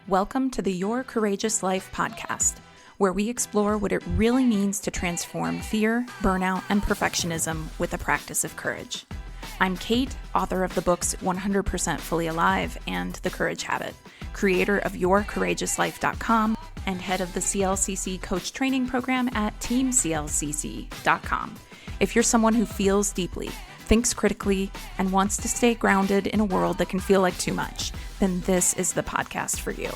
Welcome to the Your Courageous Life podcast, where we explore what it really means to transform fear, burnout, and perfectionism with the practice of courage. I'm Kate, author of the books 100% Fully Alive and The Courage Habit, creator of YourCourageousLife.com, and head of the CLCC Coach Training Program at TeamCLCC.com. If you're someone who feels deeply, thinks critically, and wants to stay grounded in a world that can feel like too much, then this is the podcast for you.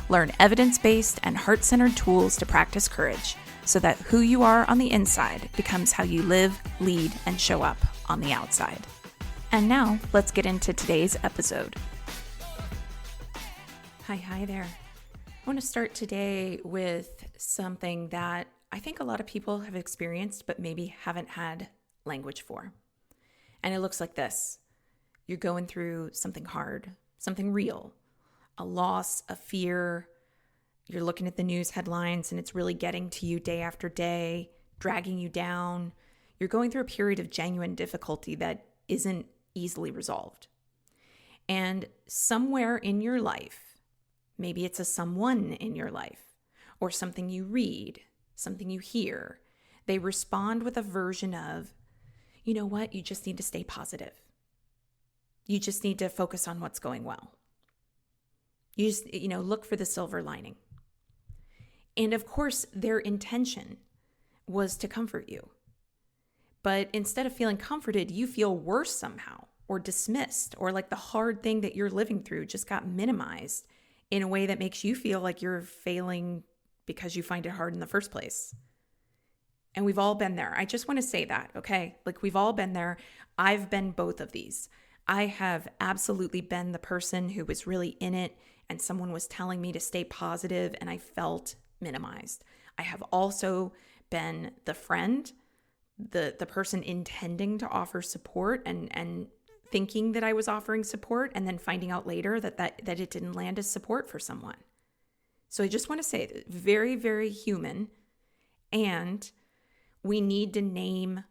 Learn evidence-based and heart-centered tools to practice courage so that who you are on the inside becomes how you live, lead, and show up on the outside. And now, let's get into today's episode. Hi there. I want to start today with something that I think a lot of people have experienced but maybe haven't had language for. And it looks like this. You're going through something hard, something real, a loss, a fear. You're looking at the news headlines and it's really getting to you day after day, dragging you down. You're going through a period of genuine difficulty that isn't easily resolved. And somewhere in your life, maybe it's a someone in your life or something you read, something you hear, they respond with a version of, you know what? You just need to stay positive. You just need to focus on what's going well. You just, look for the silver lining. And of course, their intention was to comfort you. But instead of feeling comforted, you feel worse somehow or dismissed, or like the hard thing that you're living through just got minimized in a way that makes you feel like you're failing because you find it hard in the first place. And we've all been there. I just want to say that, okay? Like we've all been there. I've been both of these. I have absolutely been the person who was really in it and someone was telling me to stay positive and I felt minimized. I have also been the friend, the person intending to offer support and thinking that I was offering support and then finding out later that it didn't land as support for someone. So I just want to say that very, very human, and we need to name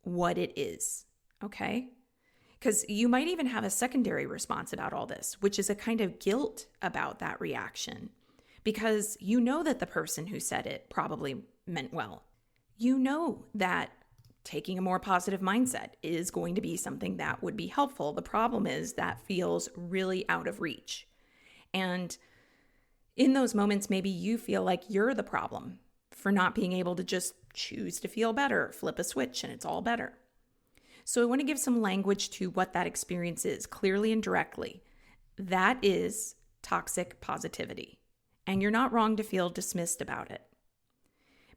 what it is, okay? Because you might even have a secondary response about all this, which is a kind of guilt about that reaction, because you know that the person who said it probably meant well. You know that taking a more positive mindset is going to be something that would be helpful. The problem is that feels really out of reach. And in those moments, maybe you feel like you're the problem for not being able to just choose to feel better, flip a switch, and it's all better. So I want to give some language to what that experience is, clearly and directly. That is toxic positivity. And you're not wrong to feel dismissed about it.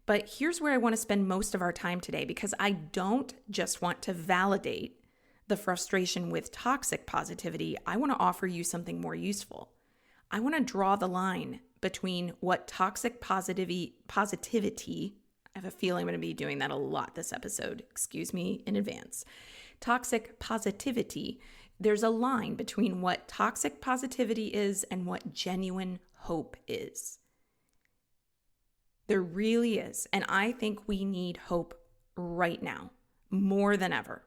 But here's where I want to spend most of our time today, because I don't just want to validate the frustration with toxic positivity. I want to offer you something more useful. I want to draw the line between what toxic positivity, I have a feeling I'm going to be doing that a lot this episode. Excuse me in advance. Toxic positivity, there's a line between what toxic positivity is and what genuine hope is. There really is. And I think we need hope right now, more than ever.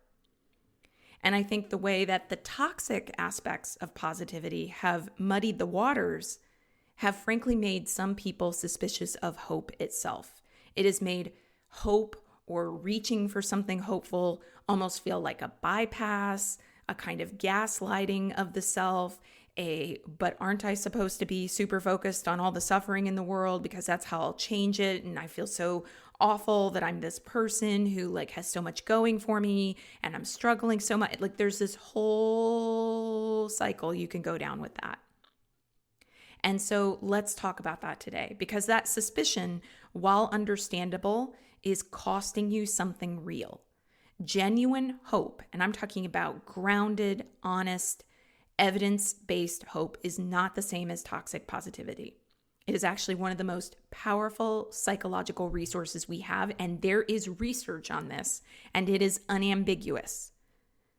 And I think the way that the toxic aspects of positivity have muddied the waters have frankly made some people suspicious of hope itself. It has made hope or reaching for something hopeful almost feel like a bypass, a kind of gaslighting of the self, but aren't I supposed to be super focused on all the suffering in the world because that's how I'll change it, and I feel so awful that I'm this person who has so much going for me and I'm struggling so much. There's this whole cycle you can go down with that. And so let's talk about that today, because that suspicion, while understandable, is costing you something real. Genuine hope, and I'm talking about grounded, honest, evidence-based hope, is not the same as toxic positivity. It is actually one of the most powerful psychological resources we have, and there is research on this, and it is unambiguous.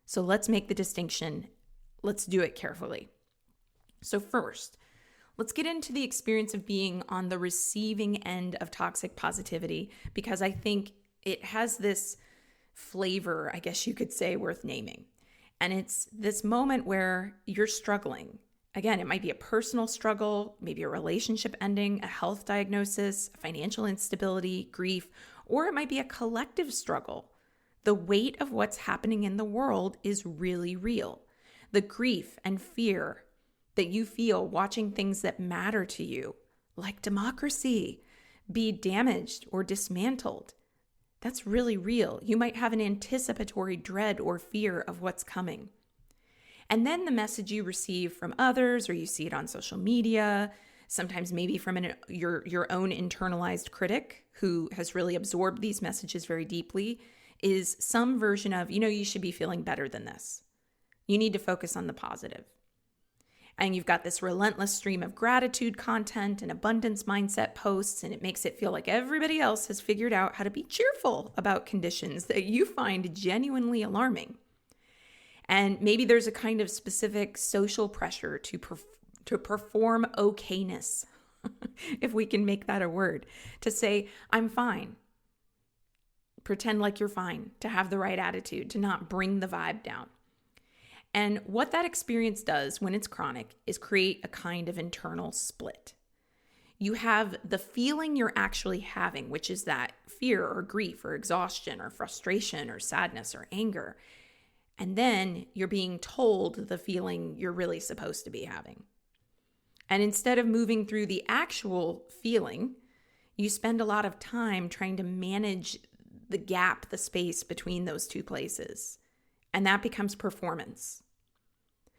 So let's make the distinction. Let's do it carefully. So first, let's get into the experience of being on the receiving end of toxic positivity, because I think it has this flavor, I guess you could say, worth naming. And it's this moment where you're struggling Again, it might be a personal struggle, maybe a relationship ending, a health diagnosis, financial instability, grief, or it might be a collective struggle. The weight of what's happening in the world is really real. The grief and fear that you feel watching things that matter to you, like democracy, be damaged or dismantled, that's really real. You might have an anticipatory dread or fear of what's coming. And then the message you receive from others, or you see it on social media, sometimes maybe from your own internalized critic who has really absorbed these messages very deeply, is some version of, you should be feeling better than this. You need to focus on the positive. And you've got this relentless stream of gratitude content and abundance mindset posts, and it makes it feel like everybody else has figured out how to be cheerful about conditions that you find genuinely alarming. And maybe there's a kind of specific social pressure to perform okayness, if we can make that a word, to say, I'm fine. Pretend like you're fine, to have the right attitude, to not bring the vibe down. And what that experience does when it's chronic is create a kind of internal split. You have the feeling you're actually having, which is that fear or grief or exhaustion or frustration or sadness or anger. And then you're being told the feeling you're really supposed to be having. And instead of moving through the actual feeling, you spend a lot of time trying to manage the gap, the space between those two places. And that becomes performance.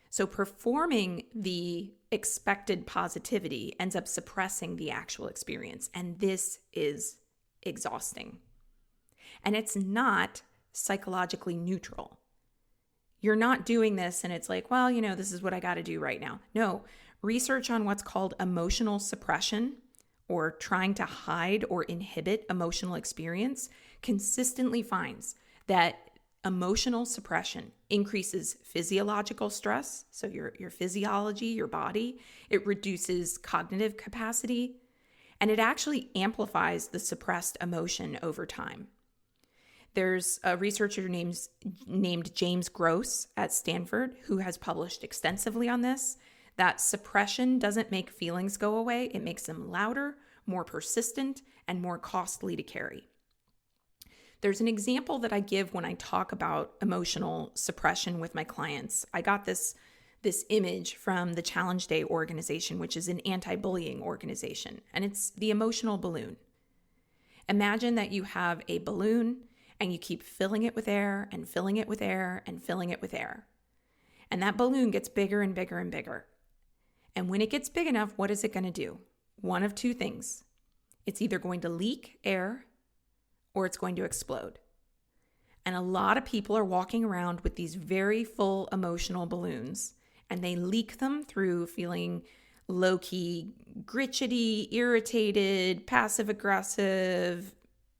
So performing the expected positivity ends up suppressing the actual experience. And this is exhausting. And it's not psychologically neutral. You're not doing this and it's like, well, this is what I got to do right now. No, research on what's called emotional suppression, or trying to hide or inhibit emotional experience, consistently finds that emotional suppression increases physiological stress, so your physiology, your body. It reduces cognitive capacity, and it actually amplifies the suppressed emotion over time. There's a researcher named James Gross at Stanford who has published extensively on this, that suppression doesn't make feelings go away. It makes them louder, more persistent, and more costly to carry. There's an example that I give when I talk about emotional suppression with my clients. I got this image from the Challenge Day organization, which is an anti-bullying organization, and it's the emotional balloon. Imagine that you have a balloon and you keep filling it with air and filling it with air and filling it with air. And that balloon gets bigger and bigger and bigger. And when it gets big enough, what is it going to do? One of two things. It's either going to leak air or it's going to explode. And a lot of people are walking around with these very full emotional balloons, and they leak them through feeling low-key, gritchy, irritated, passive-aggressive.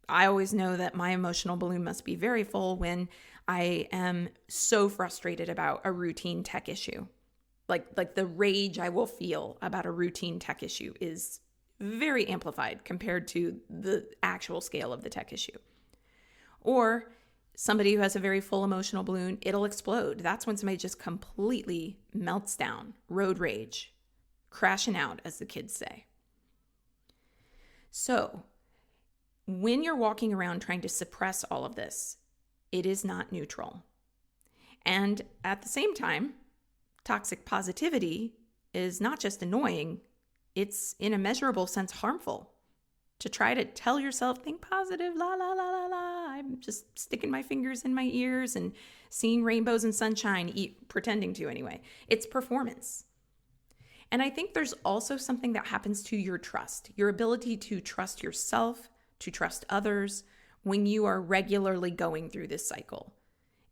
I always know that my emotional balloon must be very full when I am so frustrated about a routine tech issue. Like the rage I will feel about a routine tech issue is very amplified compared to the actual scale of the tech issue. Or somebody who has a very full emotional balloon, it'll explode. That's when somebody just completely melts down, road rage, crashing out, as the kids say. So when you're walking around trying to suppress all of this, it is not neutral. And at the same time, toxic positivity is not just annoying, it's in a measurable sense harmful. To try to tell yourself, think positive, la, la, la, la, la. I'm just sticking my fingers in my ears and seeing rainbows and sunshine, pretending to anyway. It's performance. And I think there's also something that happens to your trust, your ability to trust yourself, to trust others when you are regularly going through this cycle.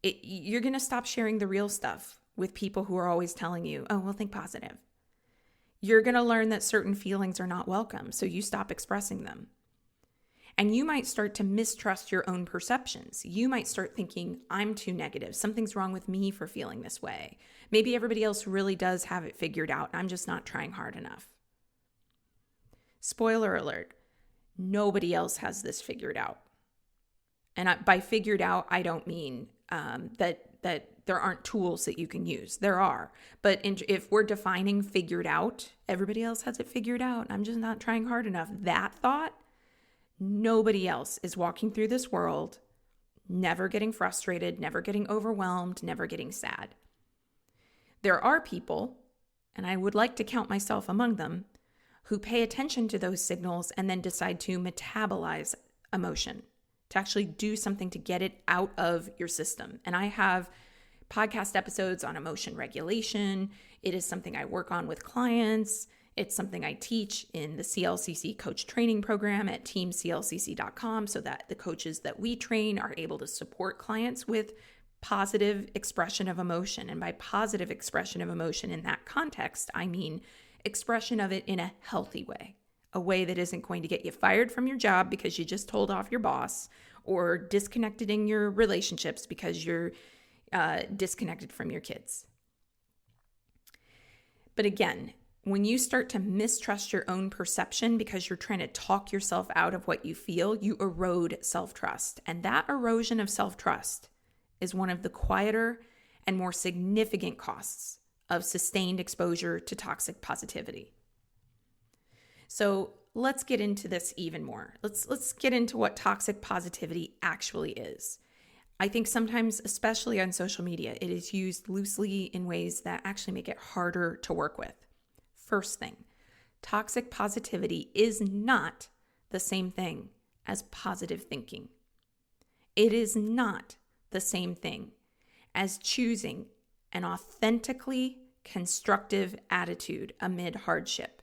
You're going to stop sharing the real stuff with people who are always telling you, oh, well, think positive. You're going to learn that certain feelings are not welcome, so you stop expressing them. And you might start to mistrust your own perceptions. You might start thinking, I'm too negative. Something's wrong with me for feeling this way. Maybe everybody else really does have it figured out. I'm just not trying hard enough. Spoiler alert, nobody else has this figured out. And by figured out, I don't mean that there aren't tools that you can use. There are. But if we're defining figured out, everybody else has it figured out. I'm just not trying hard enough. That thought, nobody else is walking through this world never getting frustrated, never getting overwhelmed, never getting sad. There are people, and I would like to count myself among them, who pay attention to those signals and then decide to metabolize emotion, to actually do something to get it out of your system. And I have podcast episodes on emotion regulation. It is something I work on with clients. It's something I teach in the CLCC coach training program at teamclcc.com so that the coaches that we train are able to support clients with positive expression of emotion. And by positive expression of emotion in that context, I mean expression of it in a healthy way, a way that isn't going to get you fired from your job because you just told off your boss, or disconnected in your relationships because you're disconnected from your kids. But again, when you start to mistrust your own perception because you're trying to talk yourself out of what you feel, you erode self-trust. And that erosion of self-trust is one of the quieter and more significant costs of sustained exposure to toxic positivity. So let's get into this even more. Let's get into what toxic positivity actually is. I think sometimes, especially on social media, it is used loosely in ways that actually make it harder to work with. First thing, toxic positivity is not the same thing as positive thinking. It is not the same thing as choosing an authentically constructive attitude amid hardship.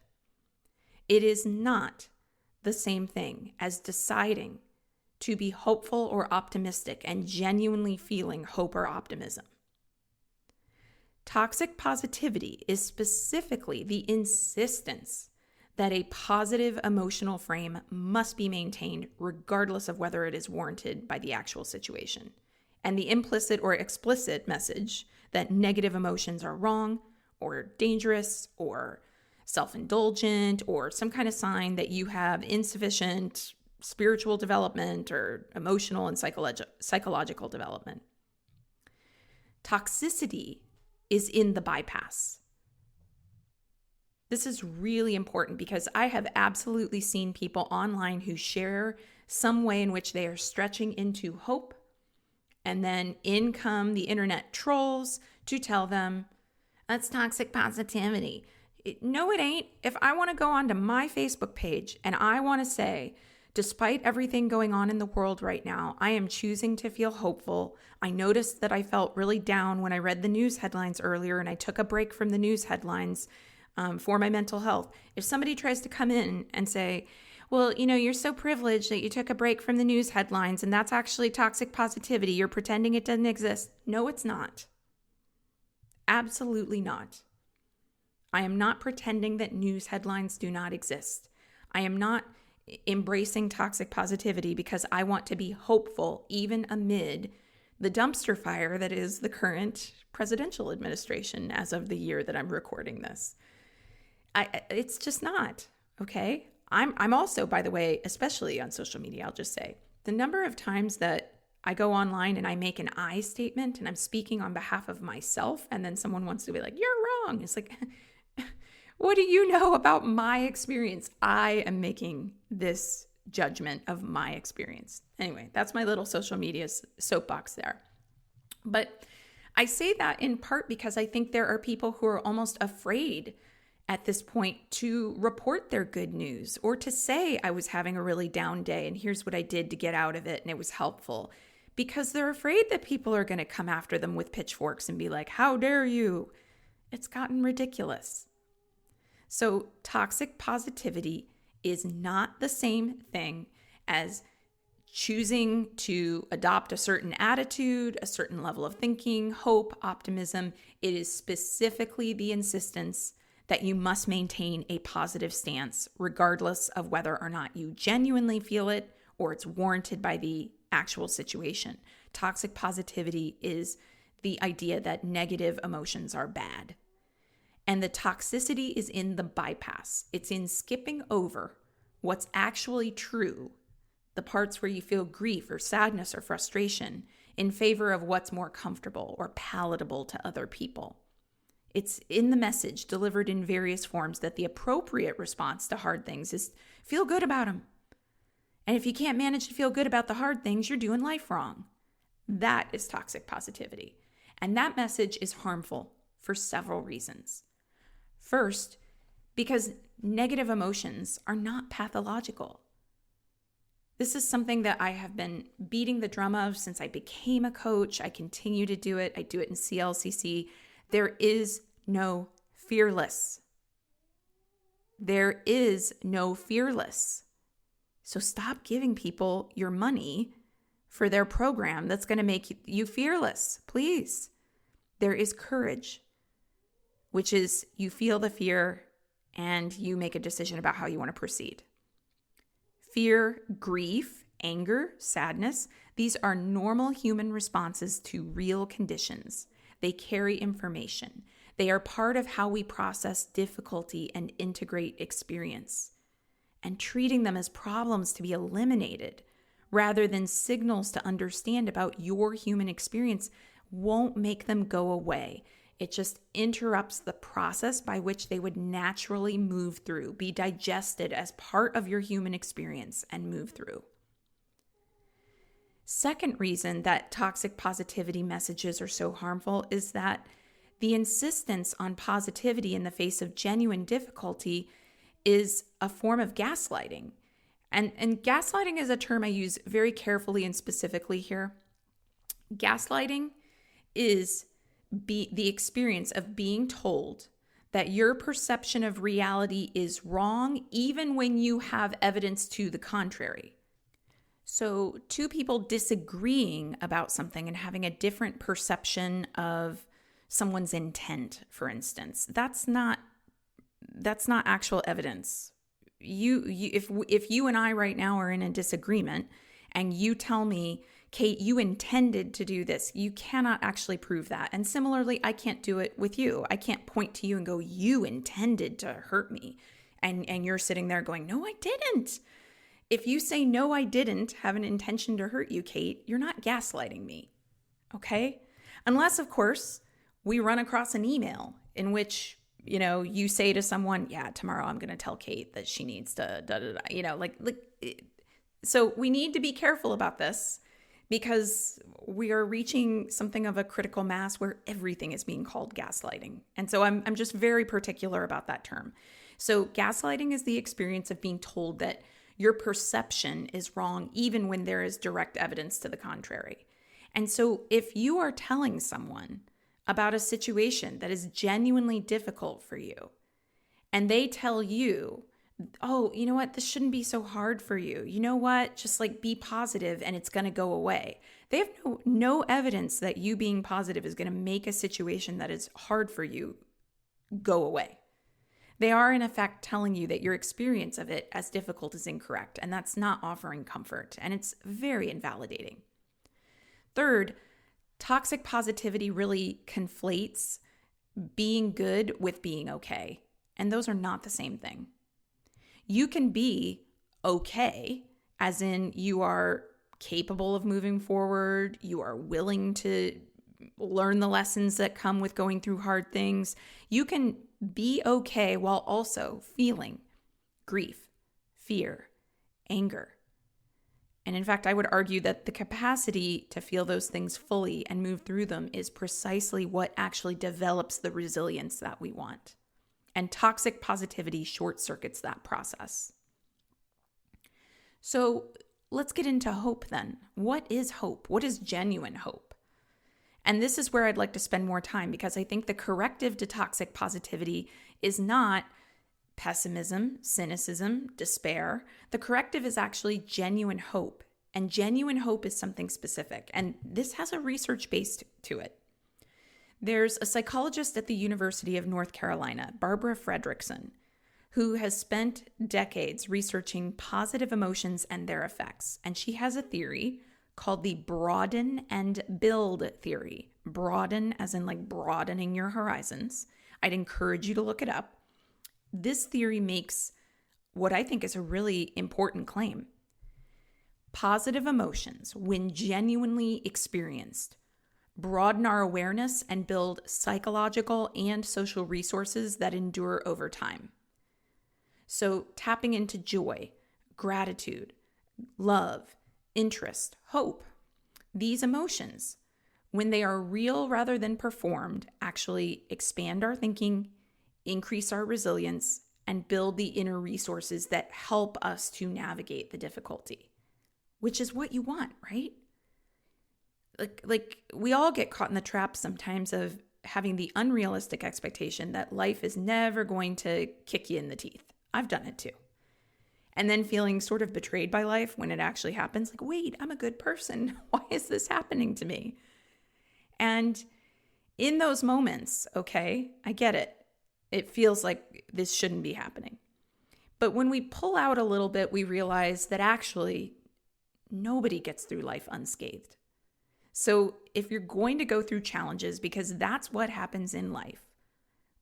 It is not the same thing as deciding to be hopeful or optimistic and genuinely feeling hope or optimism. Toxic positivity is specifically the insistence that a positive emotional frame must be maintained regardless of whether it is warranted by the actual situation, and the implicit or explicit message that negative emotions are wrong or dangerous or self-indulgent or some kind of sign that you have insufficient spiritual development or emotional and psychological development. Toxicity is in the bypass. This is really important because I have absolutely seen people online who share some way in which they are stretching into hope, and then in come the internet trolls to tell them, that's toxic positivity. No, it ain't. If I want to go onto my Facebook page and I want to say, despite everything going on in the world right now, I am choosing to feel hopeful. I noticed that I felt really down when I read the news headlines earlier, and I took a break from the news headlines for my mental health. If somebody tries to come in and say, well, you're so privileged that you took a break from the news headlines, and that's actually toxic positivity. You're pretending it doesn't exist. No, it's not. Absolutely not. I am not pretending that news headlines do not exist. I am not embracing toxic positivity because I want to be hopeful even amid the dumpster fire that is the current presidential administration as of the year that I'm recording this. It's just not, okay? I'm also, by the way, especially on social media, I'll just say, the number of times that I go online and I make an I statement and I'm speaking on behalf of myself, and then someone wants to be like, you're wrong. It's like, what do you know about my experience? I am making this judgment of my experience. Anyway, that's my little social media soapbox there. But I say that in part because I think there are people who are almost afraid at this point to report their good news or to say I was having a really down day and here's what I did to get out of it and it was helpful, because they're afraid that people are going to come after them with pitchforks and be like, how dare you? It's gotten ridiculous. So toxic positivity is not the same thing as choosing to adopt a certain attitude, a certain level of thinking, hope, optimism. It is specifically the insistence that you must maintain a positive stance, regardless of whether or not you genuinely feel it or it's warranted by the actual situation. Toxic positivity is the idea that negative emotions are bad. And the toxicity is in the bypass. It's in skipping over what's actually true, the parts where you feel grief or sadness or frustration, in favor of what's more comfortable or palatable to other people. It's in the message delivered in various forms that the appropriate response to hard things is feel good about them. And if you can't manage to feel good about the hard things, you're doing life wrong. That is toxic positivity. And that message is harmful for several reasons. First, because negative emotions are not pathological. This is something that I have been beating the drum of since I became a coach. I continue to do it. I do it in CLCC. There is no fearless. There is no fearless. So stop giving people your money for their program that's going to make you fearless, please. There is courage, which is you feel the fear and you make a decision about how you want to proceed. Fear, grief, anger, sadness, these are normal human responses to real conditions. They carry information. They are part of how we process difficulty and integrate experience. And treating them as problems to be eliminated rather than signals to understand about your human experience won't make them go away. It just interrupts the process by which they would naturally move through, be digested as part of your human experience and move through. Second reason that toxic positivity messages are so harmful is that the insistence on positivity in the face of genuine difficulty is a form of gaslighting. And gaslighting is a term I use very carefully and specifically here. Gaslighting is the experience of being told that your perception of reality is wrong even when you have evidence to the contrary. So two people disagreeing about something and having a different perception of someone's intent, for instance, that's not actual evidence. If you and I right now are in a disagreement and you tell me, Kate, you intended to do this, you cannot actually prove that. And similarly, I can't do it with you. I can't point to you and go, you intended to hurt me. And you're sitting there going, no, I didn't. If you say, no, I didn't have an intention to hurt you, Kate, you're not gaslighting me. Okay? Unless, of course, we run across an email in which you say to someone, yeah, tomorrow I'm going to tell Kate that she needs to, so we need to be careful about this because we are reaching something of a critical mass where everything is being called gaslighting. And so I'm just very particular about that term. So gaslighting is the experience of being told that your perception is wrong, even when there is direct evidence to the contrary. And so if you are telling someone about a situation that is genuinely difficult for you, and they tell you, oh, you know what, this shouldn't be so hard for you. You know what, just be positive and it's going to go away. They have no evidence that you being positive is going to make a situation that is hard for you go away. They are, in effect, telling you that your experience of it as difficult is incorrect, and that's not offering comfort, and it's very invalidating. Third, toxic positivity really conflates being good with being okay, and those are not the same thing. You can be okay, as in you are capable of moving forward, you are willing to learn the lessons that come with going through hard things. You can be okay while also feeling grief, fear, anger. And in fact, I would argue that the capacity to feel those things fully and move through them is precisely what actually develops the resilience that we want. And toxic positivity short circuits that process. So let's get into hope then. What is hope? What is genuine hope? And this is where I'd like to spend more time, because I think the corrective to toxic positivity is not pessimism, cynicism, despair. The corrective is actually genuine hope. And genuine hope is something specific. And this has a research base to it. There's a psychologist at the University of North Carolina, Barbara Fredrickson, who has spent decades researching positive emotions and their effects. And she has a theory called the broaden-and-build theory. Broaden as in broadening your horizons. I'd encourage you to look it up. This theory makes what I think is a really important claim. Positive emotions, when genuinely experienced, broaden our awareness and build psychological and social resources that endure over time. So tapping into joy, gratitude, love, interest, hope, these emotions, when they are real rather than performed, actually expand our thinking, increase our resilience, and build the inner resources that help us to navigate the difficulty, which is what you want, right? Like we all get caught in the trap sometimes of having the unrealistic expectation that life is never going to kick you in the teeth. I've done it too. And then feeling sort of betrayed by life when it actually happens. Like, wait, I'm a good person. Why is this happening to me? And in those moments, okay, I get it. It feels like this shouldn't be happening. But when we pull out a little bit, we realize that actually nobody gets through life unscathed. So if you're going to go through challenges, because that's what happens in life,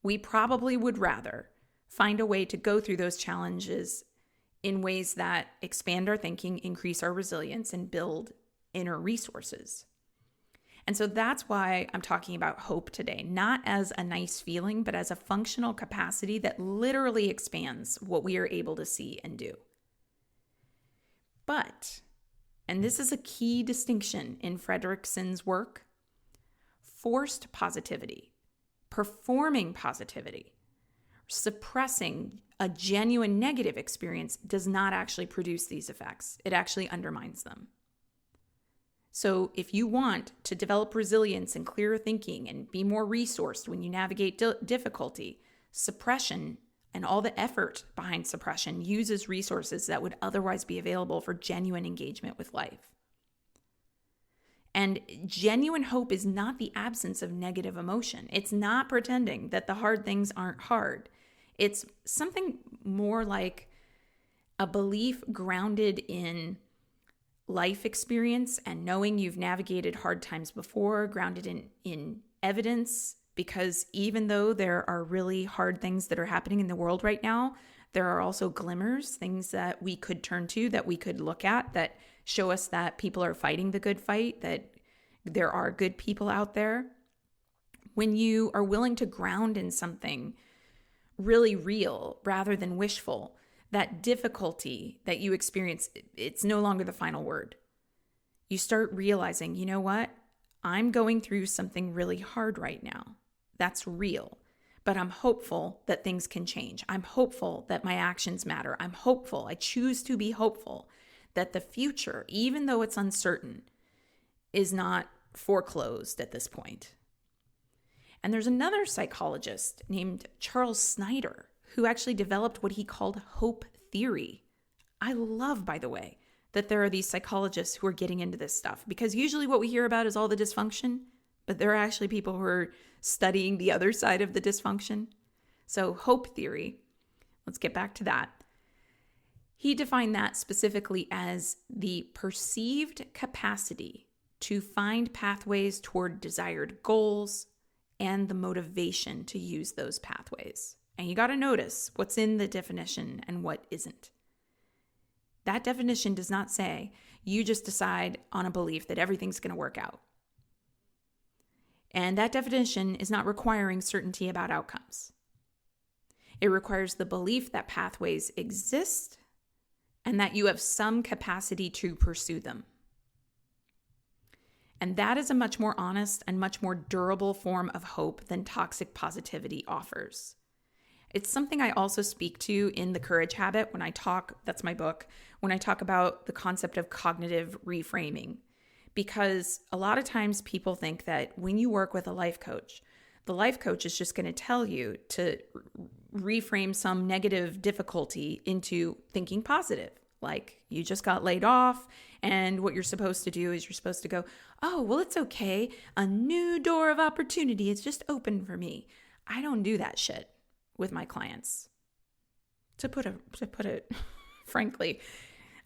we probably would rather find a way to go through those challenges in ways that expand our thinking, increase our resilience, and build inner resources. And so that's why I'm talking about hope today, not as a nice feeling, but as a functional capacity that literally expands what we are able to see and do. But, and this is a key distinction in Fredrickson's work, forced positivity, performing positivity, suppressing a genuine negative experience does not actually produce these effects. It actually undermines them. So if you want to develop resilience and clearer thinking and be more resourced when you navigate difficulty, suppression and all the effort behind suppression uses resources that would otherwise be available for genuine engagement with life. And genuine hope is not the absence of negative emotion. It's not pretending that the hard things aren't hard. It's something more like a belief grounded in life experience and knowing you've navigated hard times before, grounded in evidence, because even though there are really hard things that are happening in the world right now, there are also glimmers, things that we could turn to, that we could look at, that show us that people are fighting the good fight, that there are good people out there. When you are willing to ground in something really real rather than wishful, that difficulty that you experience, it's no longer the final word. You start realizing, you know what? I'm going through something really hard right now. That's real. But I'm hopeful that things can change. I'm hopeful that my actions matter. I'm hopeful. I choose to be hopeful that the future, even though it's uncertain, is not foreclosed at this point. And there's another psychologist named Charles Snyder who actually developed what he called hope theory. I love, by the way, that there are these psychologists who are getting into this stuff, because usually what we hear about is all the dysfunction, but there are actually people who are studying the other side of the dysfunction. So hope theory, let's get back to that. He defined that specifically as the perceived capacity to find pathways toward desired goals and the motivation to use those pathways. And you got to notice what's in the definition and what isn't. That definition does not say you just decide on a belief that everything's going to work out. And that definition is not requiring certainty about outcomes. It requires the belief that pathways exist and that you have some capacity to pursue them. And that is a much more honest and much more durable form of hope than toxic positivity offers. It's something I also speak to in The Courage Habit when I talk, that's my book, when I talk about the concept of cognitive reframing. Because a lot of times people think that when you work with a life coach, the life coach is just going to tell you to reframe some negative difficulty into thinking positive. Like you just got laid off, and what you're supposed to do is you're supposed to go, oh, well, it's okay. A new door of opportunity is just open for me. I don't do that shit with my clients. To put it frankly,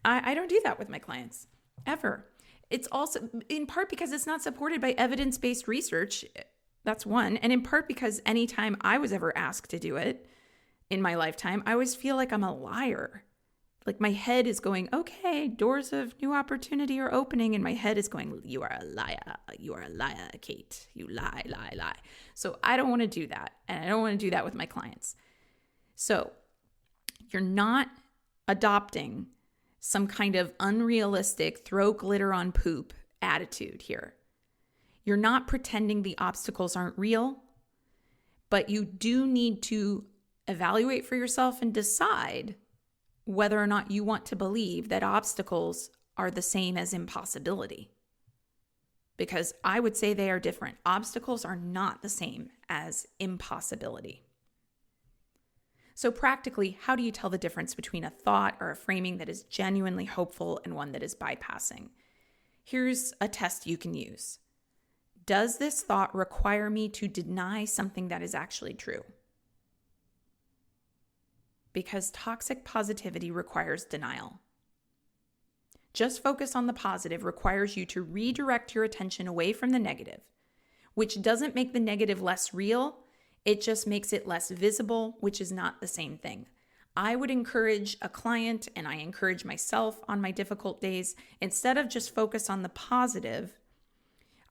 I don't do that with my clients ever. It's also in part because it's not supported by evidence-based research. That's one. And in part because anytime I was ever asked to do it in my lifetime, I always feel like I'm a liar. Like my head is going, okay, doors of new opportunity are opening. And my head is going, you are a liar. You are a liar, Kate. You lie, lie, lie. So I don't want to do that. And I don't want to do that with my clients. So you're not adopting some kind of unrealistic throw glitter on poop attitude here. You're not pretending the obstacles aren't real, but you do need to evaluate for yourself and decide whether or not you want to believe that obstacles are the same as impossibility. Because I would say they are different. Obstacles are not the same as impossibility. So practically, how do you tell the difference between a thought or a framing that is genuinely hopeful and one that is bypassing? Here's a test you can use. Does this thought require me to deny something that is actually true? Because toxic positivity requires denial. Just focus on the positive requires you to redirect your attention away from the negative, which doesn't make the negative less real. It just makes it less visible, which is not the same thing. I would encourage a client, and I encourage myself on my difficult days, instead of just focus on the positive,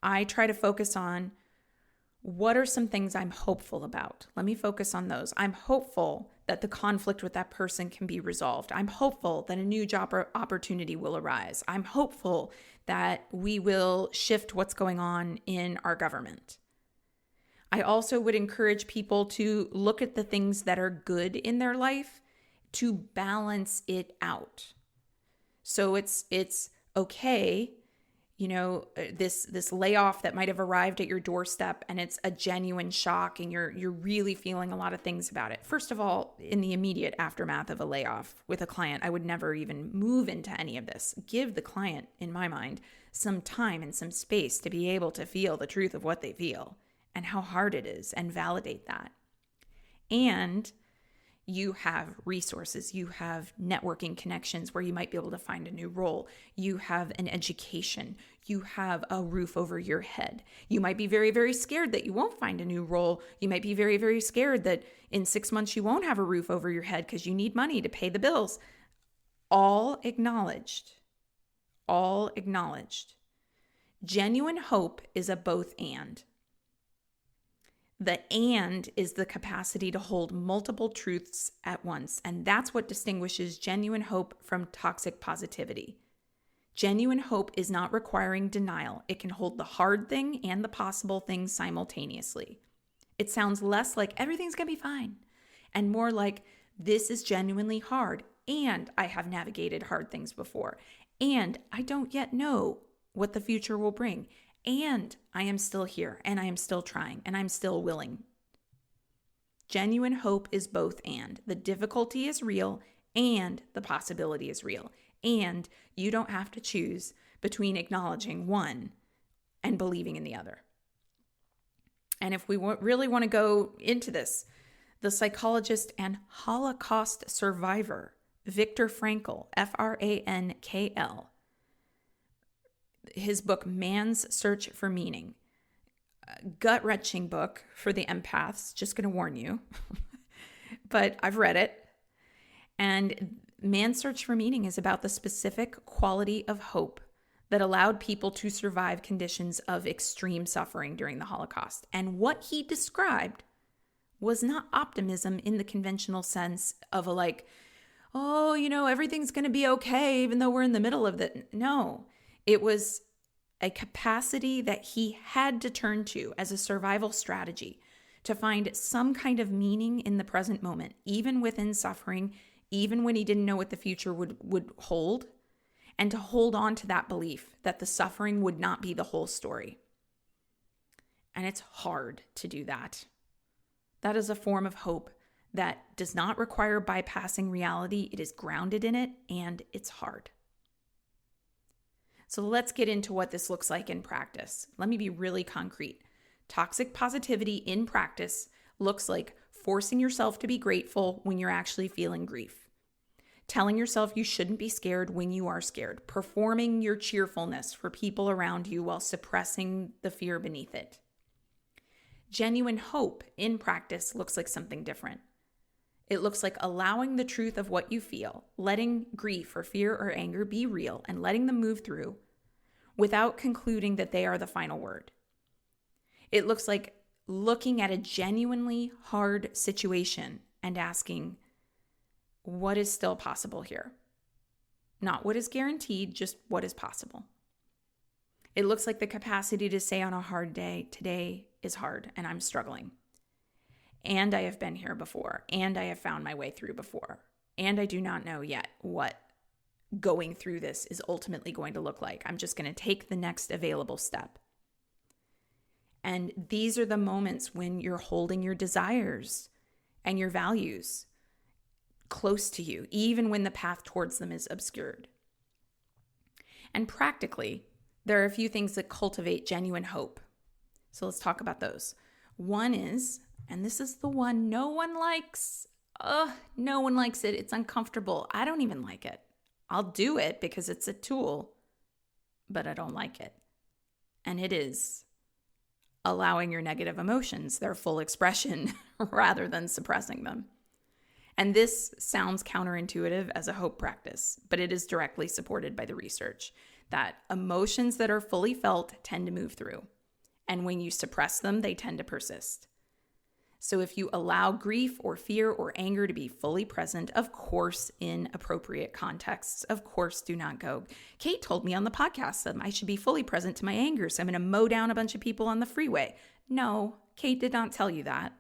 I try to focus on what are some things I'm hopeful about. Let me focus on those. I'm hopeful that the conflict with that person can be resolved. I'm hopeful that a new job opportunity will arise. I'm hopeful that we will shift what's going on in our government. I also would encourage people to look at the things that are good in their life to balance it out. So it's okay, this layoff that might have arrived at your doorstep and it's a genuine shock and you're really feeling a lot of things about it. First of all, in the immediate aftermath of a layoff with a client, I would never even move into any of this. Give the client, in my mind, some time and some space to be able to feel the truth of what they feel and how hard it is, and validate that. And you have resources, you have networking connections where you might be able to find a new role. You have an education, you have a roof over your head. You might be very, very scared that you won't find a new role. You might be very, very scared that in 6 months you won't have a roof over your head because you need money to pay the bills. All acknowledged. All acknowledged. Genuine hope is a both and. The and is the capacity to hold multiple truths at once, and that's what distinguishes genuine hope from toxic positivity. Genuine hope is not requiring denial. It can hold the hard thing and the possible thing simultaneously. It sounds less like everything's going to be fine and more like this is genuinely hard, and I have navigated hard things before, and I don't yet know what the future will bring. And I am still here, and I am still trying, and I'm still willing. Genuine hope is both and. The difficulty is real, and the possibility is real. And you don't have to choose between acknowledging one and believing in the other. And if we really want to go into this, the psychologist and Holocaust survivor, Viktor Frankl, Frankl, his book, Man's Search for Meaning. Gut-wrenching book for the empaths, just going to warn you. But I've read it. And Man's Search for Meaning is about the specific quality of hope that allowed people to survive conditions of extreme suffering during the Holocaust. And what he described was not optimism in the conventional sense of everything's going to be okay even though we're in the middle of it. No. It was a capacity that he had to turn to as a survival strategy to find some kind of meaning in the present moment, even within suffering, even when he didn't know what the future would hold, and to hold on to that belief that the suffering would not be the whole story. And it's hard to do that. That is a form of hope that does not require bypassing reality. It is grounded in it, and it's hard. So let's get into what this looks like in practice. Let me be really concrete. Toxic positivity in practice looks like forcing yourself to be grateful when you're actually feeling grief. Telling yourself you shouldn't be scared when you are scared. Performing your cheerfulness for people around you while suppressing the fear beneath it. Genuine hope in practice looks like something different. It looks like allowing the truth of what you feel, letting grief or fear or anger be real and letting them move through without concluding that they are the final word. It looks like looking at a genuinely hard situation and asking, what is still possible here? Not what is guaranteed, just what is possible. It looks like the capacity to say on a hard day, today is hard and I'm struggling. And I have been here before, and I have found my way through before, and I do not know yet what going through this is ultimately going to look like. I'm just going to take the next available step. And these are the moments when you're holding your desires and your values close to you, even when the path towards them is obscured. And practically, there are a few things that cultivate genuine hope. So let's talk about those. One is, and this is the one no one likes. No one likes it. It's uncomfortable. I don't even like it. I'll do it because it's a tool, but I don't like it. And it is allowing your negative emotions their full expression rather than suppressing them. And this sounds counterintuitive as a hope practice, but it is directly supported by the research that emotions that are fully felt tend to move through. And when you suppress them, they tend to persist. So if you allow grief or fear or anger to be fully present, of course, in appropriate contexts, of course, do not go, Kate told me on the podcast that I should be fully present to my anger, so I'm going to mow down a bunch of people on the freeway. No, Kate did not tell you that.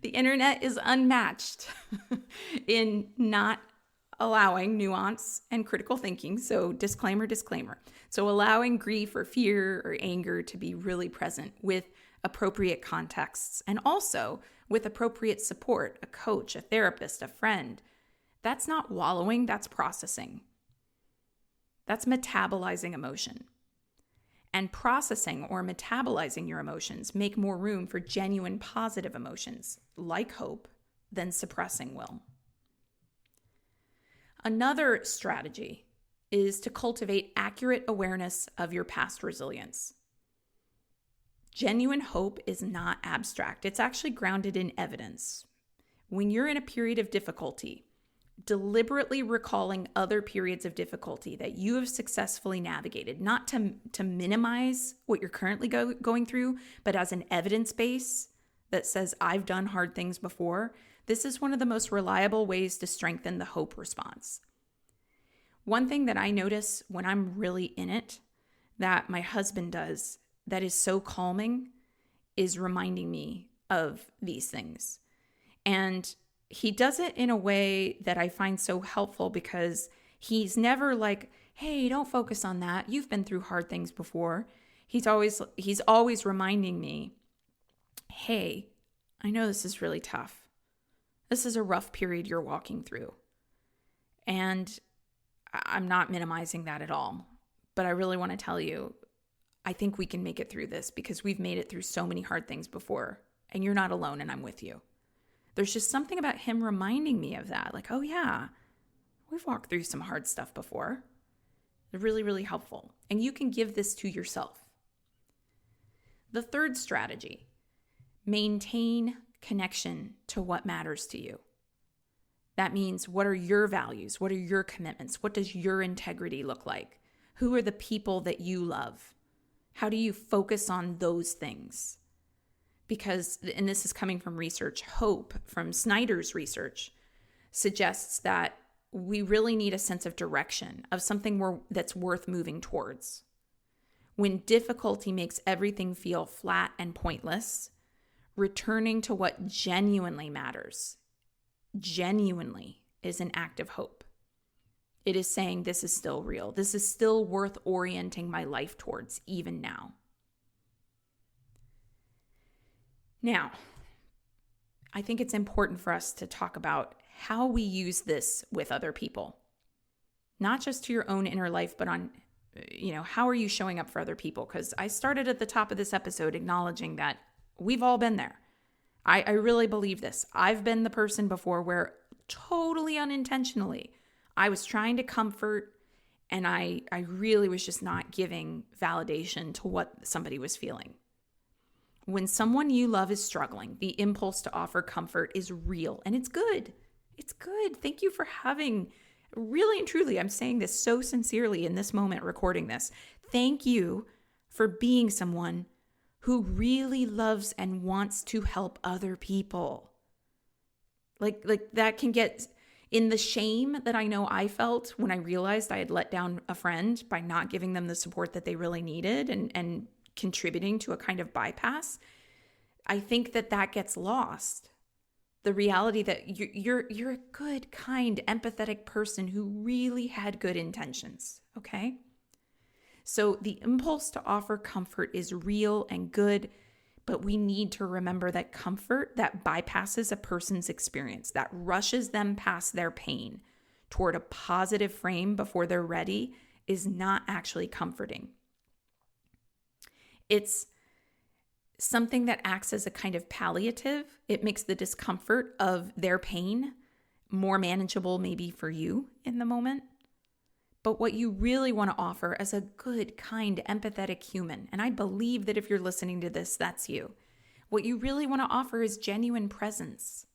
The internet is unmatched in not allowing nuance and critical thinking. So disclaimer. So allowing grief or fear or anger to be really present with appropriate contexts and also with appropriate support, a coach, a therapist, a friend. That's not wallowing, that's processing. That's metabolizing emotion. And processing or metabolizing your emotions make more room for genuine positive emotions, like hope, than suppressing will. Another strategy is to cultivate accurate awareness of your past resilience. Genuine hope is not abstract. It's actually grounded in evidence. When you're in a period of difficulty, deliberately recalling other periods of difficulty that you have successfully navigated, not to minimize what you're currently going through, but as an evidence base that says, I've done hard things before, this is one of the most reliable ways to strengthen the hope response. One thing that I notice when I'm really in it that my husband does that is so calming is reminding me of these things. And he does it in a way that I find so helpful because he's never like, hey, don't focus on that. You've been through hard things before. He's always reminding me, hey, I know this is really tough. This is a rough period you're walking through. And I'm not minimizing that at all. But I really want to tell you, I think we can make it through this because we've made it through so many hard things before. And you're not alone and I'm with you. There's just something about him reminding me of that. Like, oh yeah, we've walked through some hard stuff before. They're really, really helpful. And you can give this to yourself. The third strategy, maintain connection to what matters to you. That means, what are your values? What are your commitments? What does your integrity look like? Who are the people that you love? How do you focus on those things? Because, and this is coming from research, Hope from Snyder's research suggests that we really need a sense of direction, of something that's worth moving towards. When difficulty makes everything feel flat and pointless, returning to what genuinely matters, genuinely, is an act of hope. It is saying this is still real. This is still worth orienting my life towards, even now. Now, I think it's important for us to talk about how we use this with other people. Not just to your own inner life, but on, how are you showing up for other people? Because I started at the top of this episode acknowledging that we've all been there. I really believe this. I've been the person before where totally unintentionally, I was trying to comfort and I really was just not giving validation to what somebody was feeling. when someone you love is struggling, the impulse to offer comfort is real and it's good. It's good. Thank you for having, really and truly, I'm saying this so sincerely in this moment recording this. Thank you for being someone who really loves and wants to help other people. Like that can get in the shame that I know I felt when I realized I had let down a friend by not giving them the support that they really needed and contributing to a kind of bypass. I think that gets lost. The reality that you're a good, kind, empathetic person who really had good intentions, okay? So the impulse to offer comfort is real and good, but we need to remember that comfort that bypasses a person's experience, that rushes them past their pain toward a positive frame before they're ready, is not actually comforting. It's something that acts as a kind of palliative. It makes the discomfort of their pain more manageable maybe for you in the moment. But what you really want to offer as a good, kind, empathetic human, and I believe that if you're listening to this, that's you. What you really want to offer is genuine presence.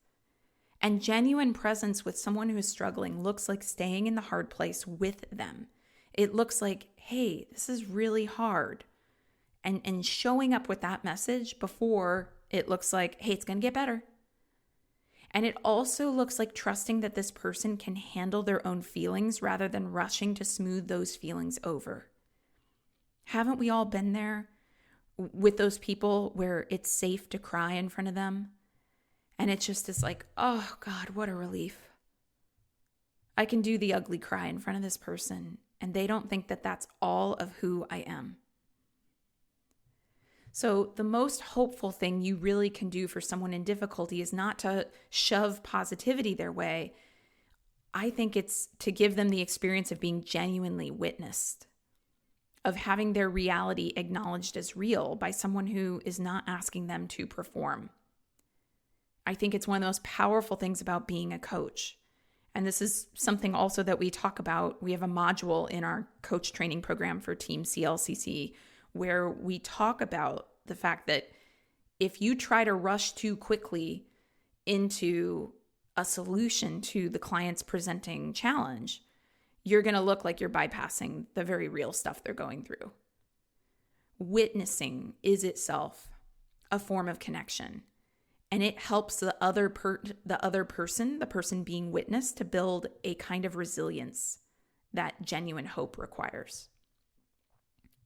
And genuine presence with someone who is struggling looks like staying in the hard place with them. It looks like, hey, this is really hard. And showing up with that message before it looks like, hey, it's going to get better. And it also looks like trusting that this person can handle their own feelings rather than rushing to smooth those feelings over. Haven't we all been there with those people where it's safe to cry in front of them? And it's just this like, oh God, what a relief. I can do the ugly cry in front of this person, and they don't think that that's all of who I am. So the most hopeful thing you really can do for someone in difficulty is not to shove positivity their way. I think it's to give them the experience of being genuinely witnessed, of having their reality acknowledged as real by someone who is not asking them to perform. I think it's one of the most powerful things about being a coach. And this is something also that we talk about. We have a module in our coach training program for Team CLCC where we talk about the fact that if you try to rush too quickly into a solution to the client's presenting challenge, you're going to look like you're bypassing the very real stuff they're going through. Witnessing is itself a form of connection, and it helps the other person, the person being witnessed, to build a kind of resilience that genuine hope requires.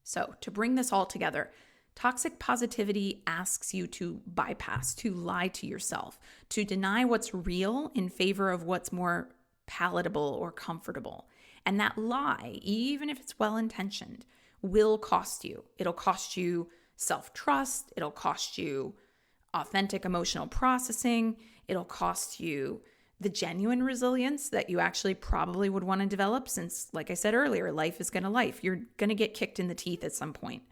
So to bring this all together, toxic positivity asks you to bypass, to lie to yourself, to deny what's real in favor of what's more palatable or comfortable. And that lie, even if it's well-intentioned, will cost you. It'll cost you self-trust. It'll cost you authentic emotional processing. It'll cost you the genuine resilience that you actually probably would want to develop since, like I said earlier, life is going to life. You're going to get kicked in the teeth at some point.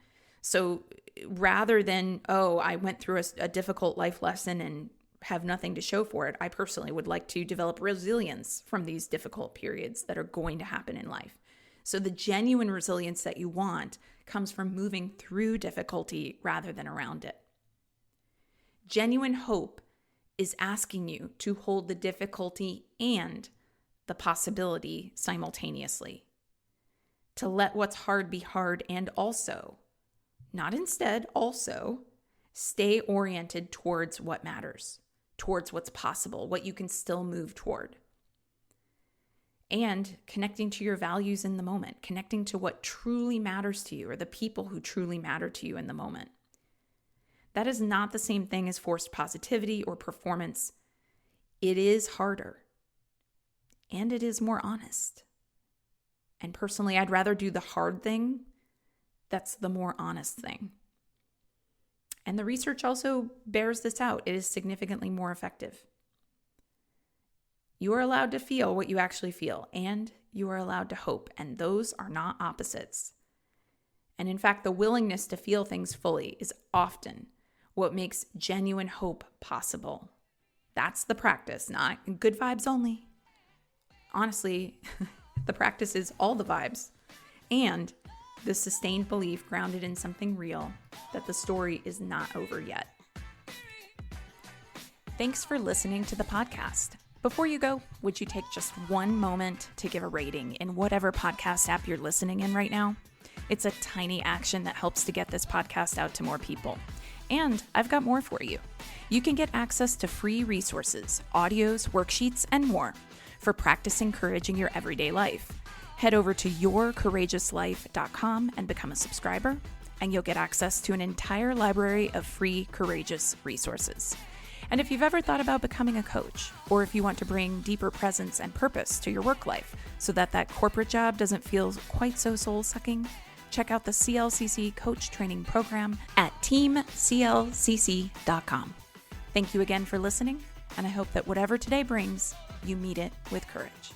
So rather than, oh, I went through a difficult life lesson and have nothing to show for it, I personally would like to develop resilience from these difficult periods that are going to happen in life. So the genuine resilience that you want comes from moving through difficulty rather than around it. Genuine hope is asking you to hold the difficulty and the possibility simultaneously. To let what's hard be hard and also, not instead, also, stay oriented towards what matters, towards what's possible, what you can still move toward. And connecting to your values in the moment, connecting to what truly matters to you or the people who truly matter to you in the moment. That is not the same thing as forced positivity or performance. It is harder, and it is more honest. And personally, I'd rather do the hard thing that's the more honest thing. And the research also bears this out. It is significantly more effective. You are allowed to feel what you actually feel, and you are allowed to hope, and those are not opposites. And in fact, the willingness to feel things fully is often what makes genuine hope possible. That's the practice, not good vibes only. Honestly, the practice is all the vibes. And the sustained belief grounded in something real that the story is not over yet. Thanks for listening to the podcast. Before you go, would you take just one moment to give a rating in whatever podcast app you're listening in right now? It's a tiny action that helps to get this podcast out to more people. And I've got more for you. You can get access to free resources, audios, worksheets, and more for practicing courage in your everyday life. Head over to yourcourageouslife.com and become a subscriber, and you'll get access to an entire library of free courageous resources. And if you've ever thought about becoming a coach, or if you want to bring deeper presence and purpose to your work life so that corporate job doesn't feel quite so soul-sucking, check out the CLCC Coach Training Program at teamclcc.com. Thank you again for listening, and I hope that whatever today brings, you meet it with courage.